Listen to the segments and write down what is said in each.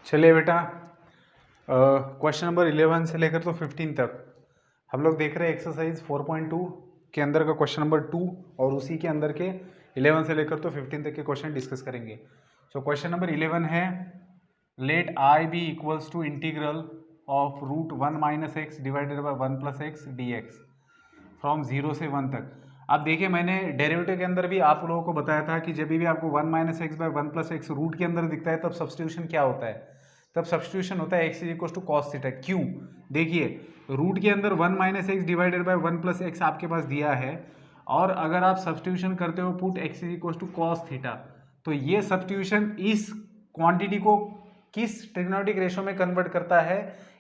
चलिए बेटा, question number 11 से लेकर तो 15 तक हम लोग देख रहे हैं एक्सरसाइज 4.2 के अंदर का क्वेश्चन नंबर 2 और उसी के अंदर के 11 से लेकर तो 15 तक के क्वेश्चन डिस्कस करेंगे। सो क्वेश्चन नंबर 11 है, let I be equals to integral of root 1 minus X divided by 1 plus X D X from 0 से 1 तक। अब देखिए, मैंने डेरिवेटिव के अंदर भी आप लोगों को बताया था कि जब भी आपको 1 minus X by 1 plus X root के अंदर दिखता है तब सब्सटीट्यूशन क्या होता है, तब सब्सटीट्यूशन होता है X is equal to cos theta. क्यों? देखिए, रूट के अंदर 1 minus X divided by 1 plus X आपके पास दिया है, और अगर आप सब्सटीट्यूशन करते हो put X is equal to cos theta, तो ये सब्सटीट्यूशन इस क्वांटिटी को किस ट्रिग्नोमेट्रिक रेशियो में कन्वर्ट करता है,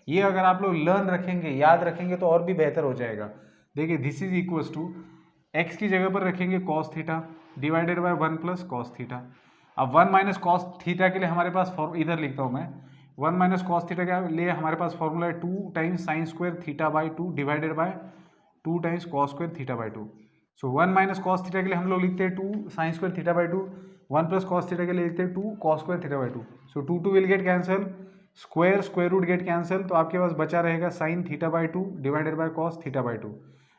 ये अगर आप लोग लर्न रखेंगे, याद रखेंगे तो और भी बेहतर हो जाएगा। देखिए, this is equal to X की जगह पर रखेंगे cos theta divided by 1 plus cos theta. अब 1 माइनस कॉस थीटा के लिए हमारे पास इधर लिखता हूँ मैं, 1 माइनस कॉस थीटा के लिए हमारे पास फॉर्मूला है 2 times sine square theta by 2 divided by 2 times cos square theta by 2। So 1 minus cos theta के लिए हम लोग लिखते हैं 2 sine square theta by 2, 1 plus cos theta के लिए लिखते हैं 2 cos square theta by 2। So 2 will get cancel, square root get cancel, तो आपके पास बचा रहेगा sine theta by 2 divided by cos theta by 2।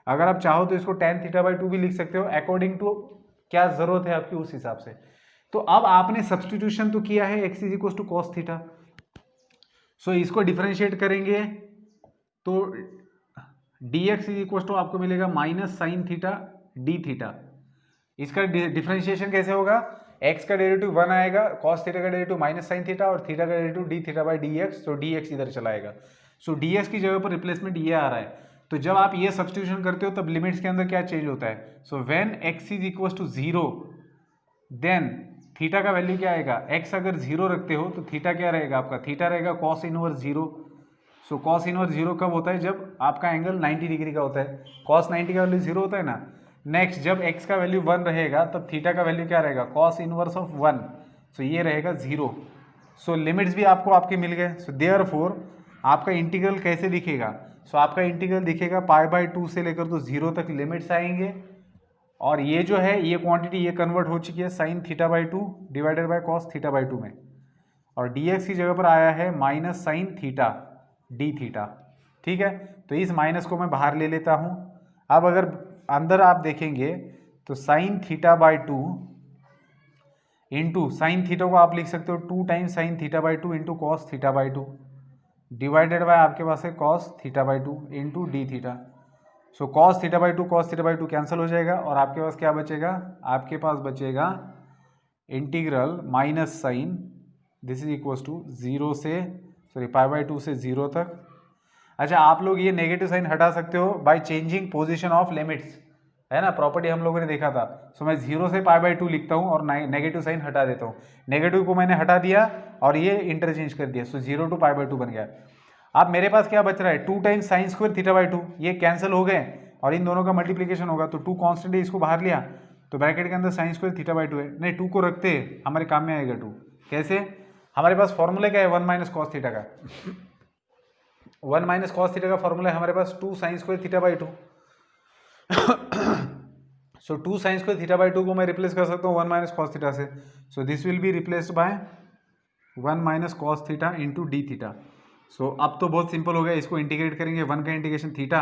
अगर आप चाहो तो इसको tan थीटा बाई 2 भी लिख सकते हो, अकॉर्डिंग टू क्या जरूरत है आपकी उस हिसाब से। तो अब आपने सब्सटीट्यूशन तो किया है x is equal to cos theta, so इसको डिफरेंशिएट करेंगे तो dx इज इक्वल टू आपको मिलेगा minus sine theta D theta. इसका डिफरेंशिएशन कैसे होगा, x का डेरिवेटिव 1 आएगा, cos थीटा का डेरिवेटिव माइनस साइन थीटा और थीटा का derivative D theta by D x, तो dx इधर चला आएगा। सो dx की जगह पर रिप्लेसमेंट ये आ रहा है, तो जब आप ये सब्सटीट्यूशन करते हो तब लिमिट्स के अंदर क्या चेंज होता है। So when x is equal to 0 then theta का वैल्यू क्या आएगा, x अगर 0 रखते हो तो थीटा क्या रहेगा आपका, थीटा रहेगा cos इनवर्स 0। सो cos इनवर्स 0 कब होता है, जब आपका एंगल 90 डिग्री का होता है, cos 90 का वैल्यू 0 होता है ना। नेक्स्ट, जब x का वैल्यू 1 रहेगा तब थीटा का वैल्यू क्या रहेगा, cos इनवर्स ऑफ 1, सो ये रहेगा 0। सो लिमिट्स भी आपको आपके मिल गए। सो देयरफॉर आपका इंटीग्रल कैसे दिखेगा, सो आपका इंटीग्रल दिखेगा पाई बाई 2 से लेकर तो 0 तक लिमिट्स आएंगे, और ये जो है ये क्वांटिटी ये कन्वर्ट हो चुकी है sign theta by 2 divided by cos theta by 2 में, और dx की जगह पर आया है minus sine theta D theta. ठीक है, तो इस माइनस को मैं बाहर ले लेता हूँ। अब अगर अंदर आप देखेंगे तो sign theta by 2 into sine theta को आप लिख सकते हो 2 times sign theta by 2 into cos theta by 2 divided bye आपके पास है cos theta by 2 into d theta. So cos theta by 2 cos theta by 2 cancel हो जाएगा, और आपके पास क्या बचेगा, आपके पास बचेगा integral minus sine, this is equal to 0 से पाई बाई 2 से 0 तक। अच्छा, आप लोग ये नेगेटिव साइन हटा सकते हो by changing position of limits, है ना, प्रॉपर्टी हम लोगों ने देखा था। सो मैं 0 से पाई बाई 2 लिखता हूँ और नेगेटिव साइन हटा देता हूँ, नेगेटिव को मैंने हटा दिया और ये इंटरचेंज कर दिया, सो 0 टू पाई बाई 2 बन गया। अब मेरे पास क्या बच रहा है, 2 times sine square theta by 2, ये कैंसिल हो गए और इन दोनों का मल्टीप्लीकेशन होगा, तो 2 कॉन्स्टेंट है, इसको बाहर लिया तो ब्रैकेट के अंदर साइन स्क्वायर थीटा बाई 2 है। नहीं, 2 को रखते हमारे काम में आएगा 2, कैसे, हमारे पास फॉर्मूला क्या है 1 माइनस कॉस थीटा का, 1 माइनस कॉस थीटा का फॉर्मूला है हमारे पास 2 sine square theta by 2। So 2 sine square theta by 2 को मैं रिप्लेस कर सकता हूँ 1 माइनस कॉस थीटा से, so this will be replaced by 1 minus cos theta into d theta. So अब तो बहुत सिंपल हो गया, इसको इंटीग्रेट करेंगे, 1 का इंटीग्रेशन थीटा,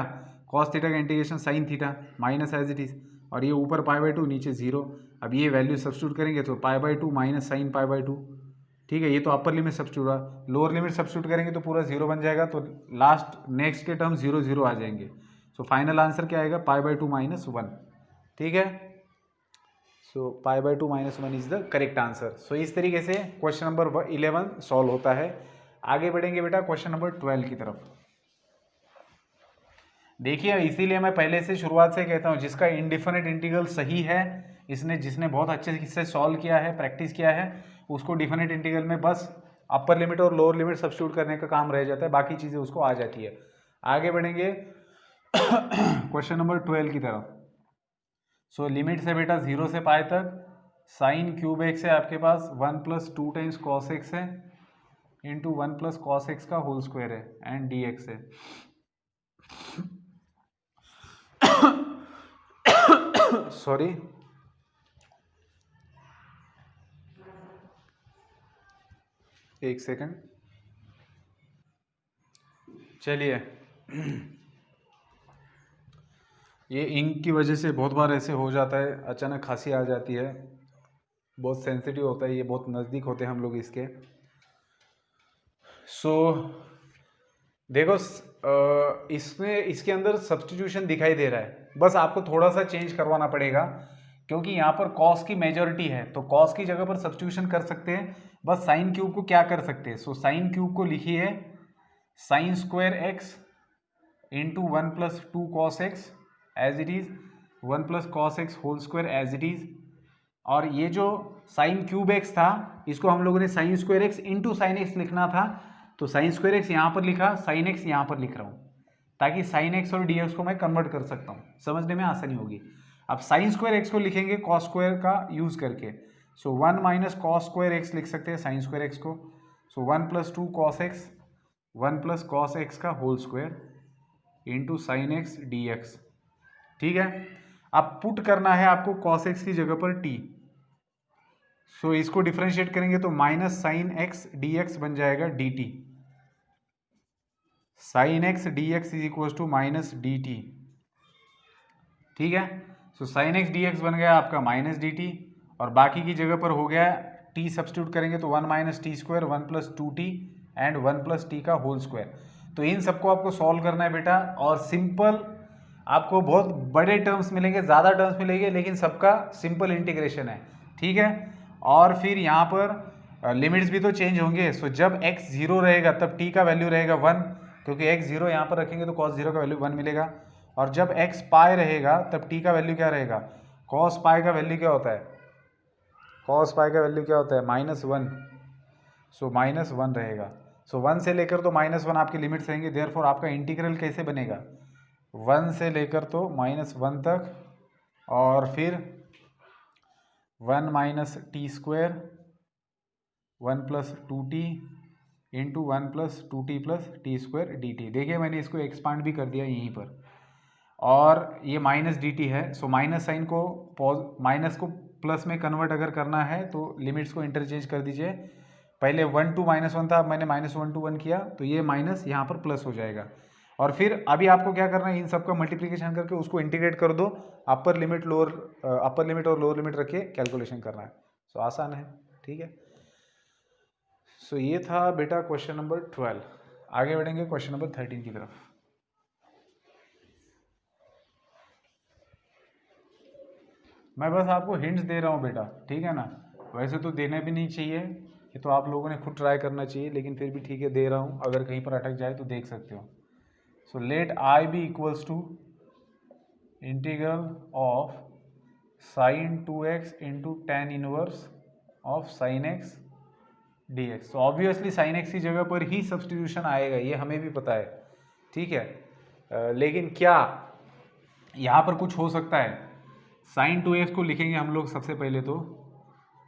कॉस थीटा का integration sine theta, minus as it is, और ये ऊपर पाई बाई 2 नीचे 0। अब ये वैल्यू सब्स्टिट्यूट करेंगे तो पाई by 2 minus sine pi by 2। ठीक है, ये तो अपर लिमिट सब्स्टिट्यूट हुआ, लोअर लिमिट सब्स्टिट्यूट करेंगे तो पूरा 0 बन जाएगा, तो लास्ट नेक्स्ट के टर्म 0 0 आ जाएंगे। सो फाइनल आंसर क्या आएगा, पाई बाई 2 माइनस 1। ठीक है, so pi by 2 minus 1 is the correct answer. So इस तरीके से क्वेश्चन नंबर 11 सॉल्व होता है। आगे बढ़ेंगे बेटा क्वेश्चन नंबर 12 की तरफ। देखिए, इसीलिए मैं पहले से शुरुआत से कहता हूँ, जिसका इंडिफिनिट इंटीग्रल सही है, जिसने बहुत अच्छे से सॉल्व किया है, प्रैक्टिस किया है, उसको डिफिनिट इंटीग्रल में बस अपर लिमिट और लोअर लिमिट सब्स्टिट्यूट करने का काम रह जाता है, बाकी चीज़ें उसको आ जाती है। आगे बढ़ेंगे क्वेश्चन नंबर 12 की तरफ। सो लिमिट से बेटा 0 से पाई तक, साइन क्यूब एक्स है आपके पास 1 प्लस 2 टाइम्स कॉस एक्स है इंटू 1 प्लस कॉस एक्स का होल स्क्वायर है एंड डी एक्स है। सॉरी, एक सेकंड। चलिए, ये इंक की वजह से बहुत बार ऐसे हो जाता है, अचानक खांसी आ जाती है, बहुत सेंसिटिव होता है, ये बहुत नज़दीक होते हैं हम लोग इसके। सो देखो, इसमें इसके अंदर सब्स्टिट्यूशन दिखाई दे रहा है, बस आपको थोड़ा सा चेंज करवाना पड़ेगा, क्योंकि यहाँ पर कॉस की मेजॉरिटी है, तो कॉस की जगह पर सब्स्टिट्यूशन कर सकते हैं। बस साइन क्यूब को क्या कर सकते हैं, सो साइन क्यूब को लिखिए sine square X into 1 + 2 cos x as it is, 1 + cos x whole square as it is. और ये जो साइन क्यूब एक्स था, इसको हम लोगों ने sign square X into sine x लिखना था, तो साइन स्क्वायर एक्स यहाँ पर लिखा, साइन एक्स यहाँ पर लिख रहा हूँ, ताकि साइन एक्स और डी एक्स को मैं कन्वर्ट कर सकता हूँ, समझने में आसानी होगी। अब साइन स्क्वायर एक्स को लिखेंगे कॉस स्क्वायर का यूज करके, सो 1 - cos स्क्वायर एक्स लिख सकते हैं साइन स्क्वायर एक्स को, सो 1 + 2 cos x, 1 + cos x का whole square into sine x D X. ठीक है, अब पुट करना है आपको cos x की जगह पर t, सो इसको डिफरेंशिएट करेंगे तो minus sine x D x बन जाएगा d t, sine x D x is equal to minus d t. ठीक है, so sine x D x बन गया आपका माइनस डी टी, और बाकी की जगह पर हो गया टी सब्स्टिट्यूट करेंगे तो 1 - t square, 1 + 2t and 1 + t का होल स्क्वायर। तो इन सबको आपको सॉल्व करना है बेटा, और सिंपल आपको बहुत बड़े टर्म्स मिलेंगे, ज़्यादा टर्म्स मिलेंगे, लेकिन सबका सिंपल इंटीग्रेशन है। ठीक है, और फिर यहाँ पर लिमिट्स भी तो चेंज होंगे, सो जब x 0 रहेगा तब t का वैल्यू रहेगा 1, क्योंकि x 0 यहाँ पर रखेंगे तो cos 0 का वैल्यू 1 मिलेगा, और जब x पाई रहेगा तब t का वैल्यू क्या रहेगा, cos पाई का वैल्यू क्या होता है, cos पाई का वैल्यू क्या होता है -1, सो -1 रहेगा। सो 1 से लेकर तो -1 आपकी लिमिट्स रहेंगे, देयरफॉर आपका इंटीग्रल कैसे बनेगा, 1 से लेकर तो -1 तक, और फिर 1 - t square 1 + 2t into 1 + 2t + t square D T. देखिए मैंने इसको एक्सपांड भी कर दिया यहीं पर, और ये माइनस डी टी है, सो माइनस साइन को माइनस को प्लस में कन्वर्ट अगर करना है तो लिमिट्स को इंटरचेंज कर दीजिए, पहले 1 to -1 था, अब मैंने -1 to 1 किया, तो ये माइनस यहाँ पर प्लस हो जाएगा, और फिर अभी आपको क्या करना है, इन सबका मल्टीप्लिकेशन करके उसको इंटीग्रेट कर दो, अपर लिमिट और लोअर लिमिट रख के कैलकुलेशन करना है, सो आसान है। ठीक है, सो ये था बेटा क्वेश्चन नंबर 12। आगे बढ़ेंगे क्वेश्चन नंबर 13 की तरफ। मैं बस आपको हिंट्स दे रहा हूँ बेटा, ठीक है ना, वैसे तो देने भी नहीं चाहिए, ये तो आप लोगों ने खुद ट्राई करना चाहिए, लेकिन फिर भी ठीक है दे रहा हूँ, अगर कहीं पर अटक जाए तो देख सकते हो। So let I be equals to integral of sine 2x into tan inverse of sine x D x. तो ऑब्वियसली साइन एक्स की जगह पर ही सब्सटीट्यूशन आएगा, ये हमें भी पता है। ठीक है, लेकिन क्या यहाँ पर कुछ हो सकता है, साइन 2x को लिखेंगे हम लोग सबसे पहले तो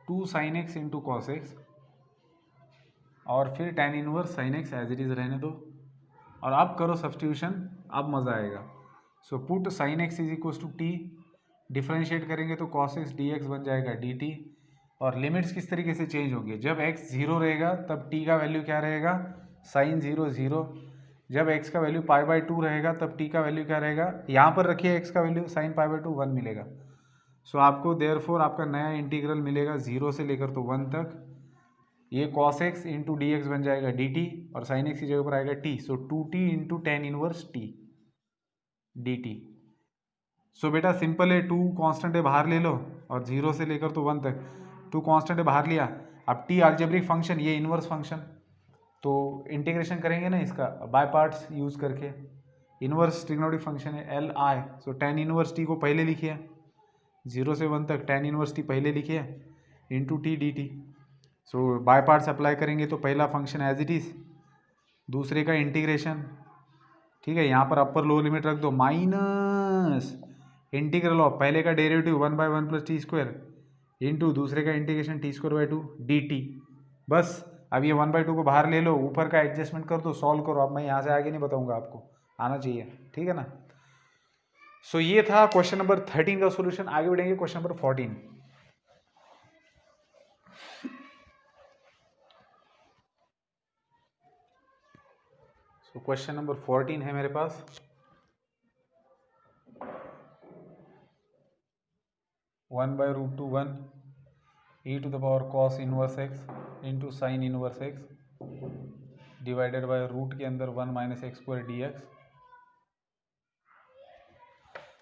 2 sin x into cos x, और फिर tan inverse sine x as it is रहने दो, और अब करो सब्सटीट्यूशन, अब मज़ा आएगा। So put sine x is equal to t, differentiate करेंगे तो कॉस एक्स डी एक्स बन जाएगा डी टी, और लिमिट्स किस तरीके से चेंज होंगे, जब x 0 रहेगा तब t का वैल्यू क्या रहेगा, साइन 0 0, जब x का वैल्यू π/2 रहेगा तब t का वैल्यू क्या रहेगा, यहाँ पर रखिए x का वैल्यू साइन π/2 1 मिलेगा। सो आपको देयरफॉर आपका नया इंटीग्रल मिलेगा 0 से लेकर तो 1 तक, ये cos x into d x बन जाएगा डी टी, और साइन एक्स की जगह पर आएगा t, so 2t into tan inverse t d t. So बेटा सिंपल है, 2 कांस्टेंट है बाहर ले लो, और 0 से लेकर तो 1 तक 2 कांस्टेंट है बाहर लिया, अब t अलजेब्रिक फंक्शन, ये इनवर्स फंक्शन, तो इंटीग्रेशन करेंगे ना इसका बाय पार्ट्स यूज करके, इनवर्स ट्रिग्नोमेट्रिक फंक्शन है L I, so tan inverse t को पहले लिखिए 0 से 1 तक, tan इनवर्स t पहले लिखिए इंटू टी डी टी। सो बाय पार्ट्स अप्लाई करेंगे तो पहला फंक्शन एज इट इज़, दूसरे का इंटीग्रेशन, ठीक है, यहाँ पर अपर लोअर लिमिट रख दो, माइनस इंटीग्रल ऑफ पहले का डेरिवेटिव 1/1 + t स्क्वायर इंटू दूसरे का इंटीग्रेशन t²/2 dt। बस अब ये 1/2 को बाहर ले लो, ऊपर का एडजस्टमेंट कर दो, सॉल्व करो, अब मैं यहाँ से आगे नहीं बताऊंगा, आपको आना चाहिए, ठीक है ना। सो ये था क्वेश्चन नंबर 13 का सॉल्यूशन। आगे बढ़ेंगे question number 14। So question number 14 है मेरे पास। One by root two one e to the power cos inverse x into sine inverse x divided by root के अंदर 1 minus x square d x.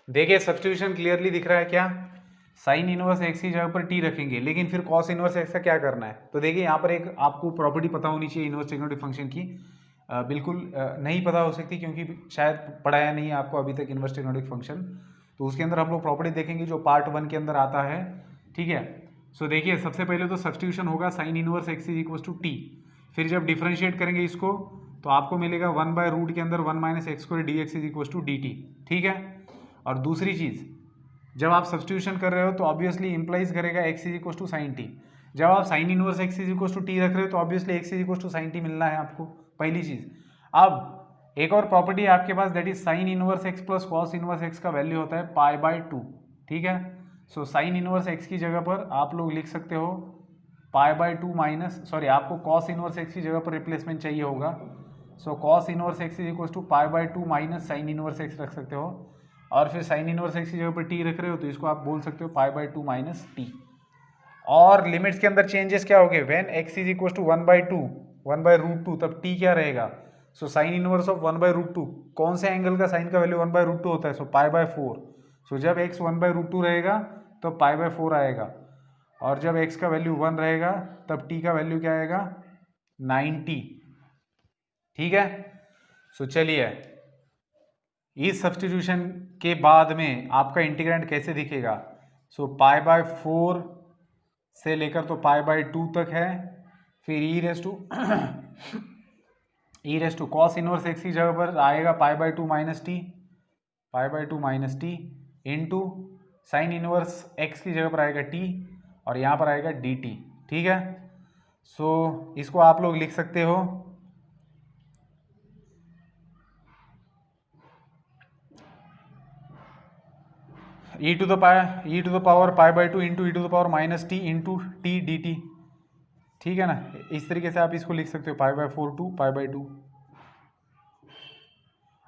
देखिए substitution clearly दिख रहा है क्या, साइन इनवर्स एक्स की जगह पर टी रखेंगे, लेकिन फिर कॉस इनवर्स एक्स का क्या करना है। तो देखिए यहाँ पर एक आपको प्रॉपर्टी पता होनी चाहिए इनवर्स ट्रिग्नोमेट्रिक फंक्शन की, बिल्कुल नहीं पता हो सकती क्योंकि शायद पढ़ाया नहीं है आपको अभी तक इनवर्स ट्रिग्नोमेट्रिक फंक्शन। तो उसके अंदर हम लोग प्रॉपर्टी देखेंगे जो पार्ट 1 के अंदर आता है, ठीक है। सो देखिए सबसे पहले तो सब्स्टिट्यूशन होगा sine inverse x is equal to t, फिर जब डिफरेंशिएट करेंगे इसको तो आपको मिलेगा 1 बाय रूट के अंदर 1 minus x square d x is equal to d t, ठीक है। और दूसरी चीज़, जब आप सब्स्टिट्यूशन कर रहे हो तो ऑब्वियसली इंप्लाइज करेगा x is equal to sine t. जब आप sine inverse x is equal to t रख रहे हो तो obviously x is equal to sine t मिलना है आपको, पहली चीज़। अब एक और प्रॉपर्टी है आपके पास, that is sine inverse x plus cos inverse x का वैल्यू होता है पाई बाय 2, ठीक है। सो साइन इनवर्स एक्स की जगह पर आप लोग लिख सकते हो पाई बाय 2 माइनस, सॉरी आपको कॉस इनवर्स एक्स की जगह पर रिप्लेसमेंट चाहिए होगा। So cos inverse x is equal to pi by 2 minus sine inverse x रख सकते हो, और फिर साइन इनवर्स एक्स की जगह पर टी रख रहे हो तो इसको आप बोल सकते हो पाई बाय 2 माइनस टी। और लिमिट्स के अंदर चेंजेस क्या हो गए, when x is equal to 1 by 2 1 by root 2 तब टी क्या रहेगा। So sine inverse of 1 by root 2, कौन से एंगल का साइन का वैल्यू 1 बाय रूट 2 होता है, सो पाई बाय 4। सो जब एक्स 1 बाय रूट 2 रहेगा तो पाई बाय 4 आएगा, और जब एक्स का वैल्यू 1 रहेगा तब टी का वैल्यू क्या आएगा 90, ठीक है। सो चलिए इस सब्स्टिट्यूशन के बाद में आपका इंटीग्रेंड कैसे दिखेगा। सो पाई बाय 4 से लेकर तो पाई बाय 2 तक है, फिर e raise to cos inverse x की जगह पर आएगा pi by 2 minus t into sine inverse x की जगह पर आएगा टी, और यहाँ पर आएगा डी टी, ठीक है। सो इसको आप लोग लिख सकते हो e to the power pi by 2 into e to the power minus t into t d t, ठीक है ना। इस तरीके से आप इसको लिख सकते हो pi by 4 to pi by 2,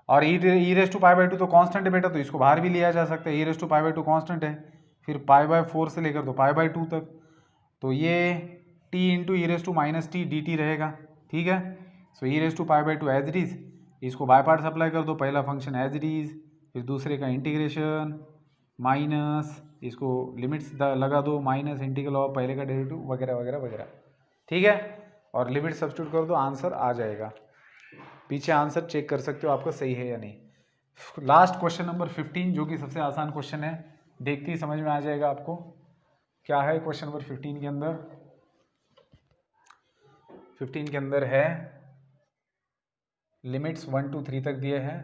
और e raise to pi by 2 तो कांस्टेंट है बेटा, तो इसको बाहर भी लिया जा सकता है, e raise to pi by 2 constant है, फिर पाई बाय 4 से लेकर तो पाई बाय 2 तक, तो ये t into e raise to minus t d t रहेगा, ठीक है। So e raise to pi by 2 as it is, इसको बाय पार्ट्स अप्लाई कर दो, पहला फंक्शन एज इट इज, फिर दूसरे का इंटीग्रेशन माइनस, इसको लिमिट्स लगा दो, माइनस इंटीग्रल ऑफ पहले का डेरिवेटिव वगैरह वगैरह वगैरह, ठीक है। और लिमिट सब्स्टिट्यूट कर दो, आंसर आ जाएगा। पीछे आंसर चेक कर सकते हो आपका सही है या नहीं। लास्ट क्वेश्चन नंबर 15 जो कि सबसे आसान क्वेश्चन है, देखते ही समझ में आ जाएगा आपको क्या है क्वेश्चन नंबर 15 के अंदर। 15 के अंदर है लिमिट्स 1 to 3 तक दिए हैं,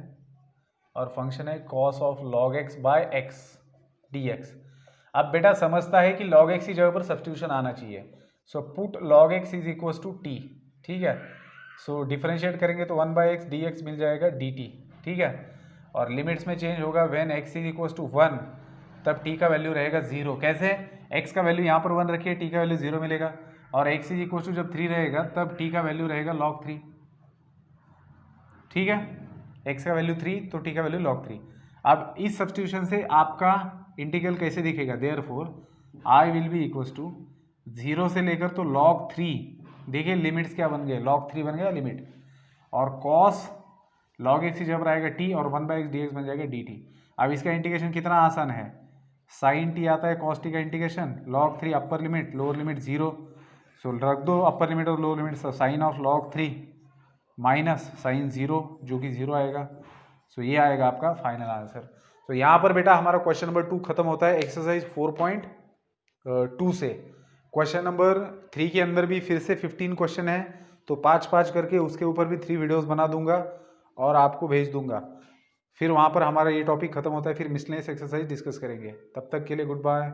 और फंक्शन है cos of log x by x dx। अब बेटा समझता है कि log x की जगह पर सब्स्टिट्यूशन आना चाहिए, so put log x is equal to t, ठीक है। सो डिफरेंशिएट करेंगे तो 1 बाई एक्स डी एक्स मिल जाएगा डी टी, ठीक है। और लिमिट्स में चेंज होगा, when x is equal to 1 तब t का वैल्यू रहेगा 0। कैसे, x का वैल्यू यहाँ पर 1 रखिए, t का वैल्यू 0 मिलेगा, और x इज इक्वल टू जब 3 रहेगा तब t का वैल्यू रहेगा log 3, ठीक है। x का वैल्यू 3 तो t का वैल्यू log 3। अब इस सब्स्टिट्यूशन से आपका इंटीग्रल कैसे दिखेगा, therefore i will be equal to 0 से लेकर तो log 3, देखिए लिमिट्स क्या बन गए, log 3 बन गया लिमिट, और cos log x की जगह पर आएगा t, और 1 बाई एक्स डी एक्स बन जाएगा dt। अब इसका इंटीग्रेशन कितना आसान है, साइन t आता है cos t का integration, log 3 upper limit lower limit 0, so रख दो अपर लिमिट और lower limit, sine of log 3 minus sine 0 जो कि 0 आएगा। सो ये आएगा आपका फाइनल आंसर। तो यहाँ पर बेटा हमारा क्वेश्चन नंबर 2 खत्म होता है एक्सरसाइज 4.2 से। क्वेश्चन नंबर 3 के अंदर भी फिर से 15 क्वेश्चन है, तो 5-5 करके उसके ऊपर भी 3 वीडियोस बना दूंगा और आपको भेज दूंगा। फिर वहाँ पर हमारा ये टॉपिक खत्म होता है, फिर मिसलेनियस एक्सरसाइज डिस्कस करेंगे। तब तक के लिए गुड बाय।